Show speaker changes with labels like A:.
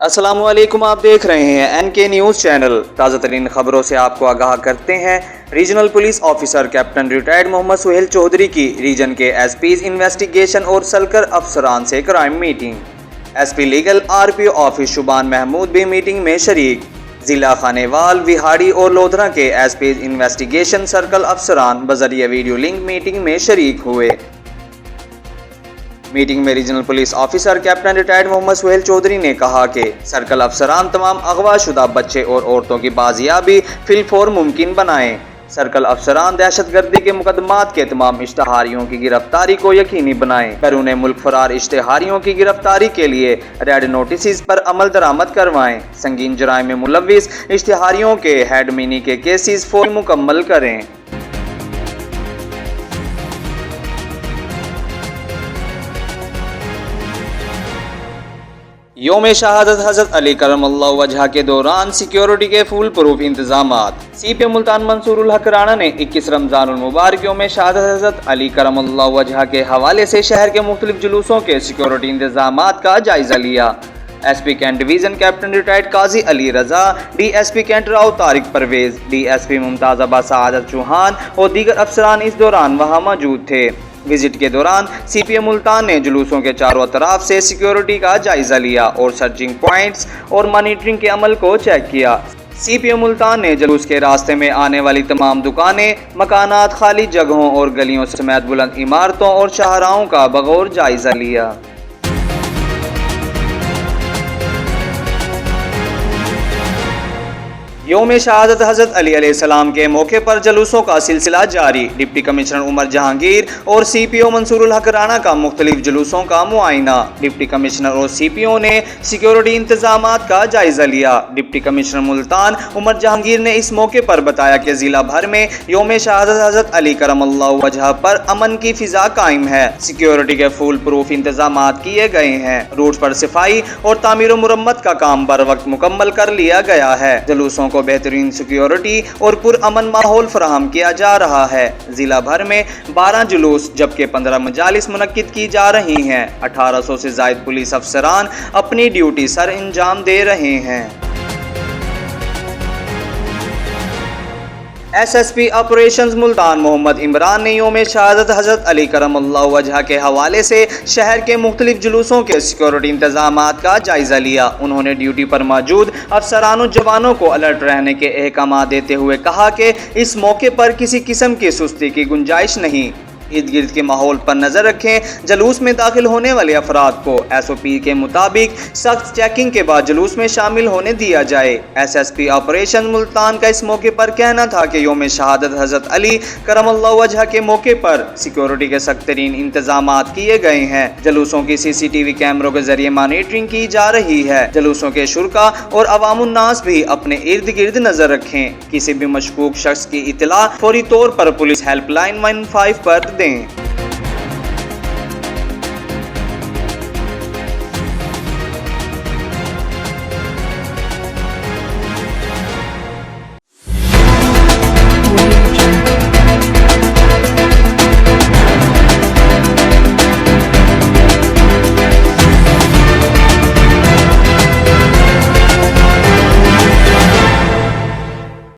A: अस्सलामुअलैकुम, आप देख रहे हैं एनके न्यूज़ चैनल। ताज़ा तरीन खबरों से आपको आगाह करते हैं। Regional police officer captain retired Mohammad Suhail Chaudhary की रीजन के एसपीज इन्वेस्टिगेशन और सलकर अफसरान से crime meeting. SP legal RPO office Shuban Mahmood भी मीटिंग में शरीक। जिला खानेवाल, विहाड़ी और लोधरा के एसपीज इन्वेस्टिगेशन सर्कल अफसरान बजरिया वीडियो लिंक मीटिंग में शरीक हुए। मीटिंग में regional police officer captain retired Mohammad Suhail Chaudhary ने कहा कि सर्कल अफसरान तमाम अगवाशुदा बच्चे और औरतों की बाजियाबी फिलफौर मुमकिन बनाएं। सर्कल अफसरान दहशतगर्दी के मुकदमात के तमाम इश्तहारियों की गिरफ्तारी को यकीनी बनाएं। बैरून मुल्क फरार इश्तहारियों की गिरफ्तारी के लिए रेड नोटिस पर अमल दरामद करवाएं। संगीन जराइम में मुलव्विस इश्तहारियों के हेड मिनी के केसेस फौरी मुकम्मल करें। योम शहादत हज़रत अली करमल्लाहु वजह के दौरान सिक्योरिटी के फुल प्रूफ इंतजामात। सीपी मुल्तान मंसूरुल हक राणा ने 21 रमजानुल मुबारक योम शहादत हज़रत अली करमल्लाहु वजह के हवाले से शहर के मुख्तलिफ जुलूसों के सिक्योरिटी इंतजामात का जायजा लिया। SP cantt division captain retired Qazi Ali Raza, DSP cantt Rao Tariq Parvez, DSP Mumtaz Saadat Chauhan और दीगर अफसरान इस दौरान वहां मौजूद थे। विजिट के दौरान सीपीएम मुल्तान ने जुलूसों के चारों तरफ से सिक्योरिटी का जायजा लिया और सर्चिंग पॉइंट्स और मॉनिटरिंग के अमल को चेक किया। सीपीएम मुल्तान ने जुलूस के रास्ते में आने वाली तमाम दुकानें, मकानात, खाली जगहों और गलियों समेत बुलंद इमारतों और शाहराहों का बगौर जायजा लिया। योम शहादत हज़रत अली अलैहिस्सलाम के मौके पर जुलूसों का सिलसिला जारी। डिप्टी कमिश्नर उमर जहांगीर और सीपीओ मंसूरुल हक राणा का मुख्तलिफ जुलूसों का मुआयना। डिप्टी कमिश्नर और सीपीओ ने सिक्योरिटी इंतजामात का जायजा लिया। डिप्टी कमिश्नर मुल्तान उमर जहांगीर ने इस मौके पर बताया कि जिला भर में योम शहादत हज़रत अली करमल्लाहु वजह पर अमन की फिजा कायम है। सिक्योरिटी के फुल प्रूफ इंतजामात किए गए हैं। रूट पर सफाई और तामीर मुरम्मत का काम बर वक्त मुकम्मल कर लिया गया है। जुलूसों को बेहतरीन सिक्योरिटी और पुरअमन माहौल फराहम किया जा रहा है। जिला भर में 12 जुलूस जबकि 15 मजालिस मुनक्किद की जा रही हैं। 1800 से जायद पुलिस अफसरान अपनी ड्यूटी सर अंजाम दे रहे हैं। एसएसपी ऑपरेशंस मुल्तान मोहम्मद इमरान ने योम शहादत हज़रत अली करमल्लाहु वजह के हवाले से शहर के मुख्तलिफ जुलूसों के सिक्योरिटी इंतजामात का जायजा लिया। उन्होंने ड्यूटी पर मौजूद अफसरान और जवानों को अलर्ट रहने के अहकाम देते हुए कहा कि इस मौके पर किसी किस्म की सुस्ती की गुंजाइश नहीं। इर्द गिर्द के माहौल पर नजर रखें। जुलूस में दाखिल होने वाले अफराद को एसओपी के मुताबिक सख्त चेकिंग के बाद जुलूस में शामिल होने दिया जाए। एसएसपी ऑपरेशन मुल्तान का इस मौके पर कहना था कि योम शहादत हज़रत अली करमल्लाहु वजह के मौके पर सिक्योरिटी के सख्त तरीन इंतजामात किए गए हैं। जुलूसों की सीसीटीवी कैमरों के जरिए मॉनिटरिंग की जा रही है। जुलूसों के शुरका और अवामुन्नास भी अपने इर्द गिर्द नजर रखें। किसी भी मशकूक शख्स की इत्तला फौरी तौर पर पुलिस हेल्पलाइन 15 पर दें।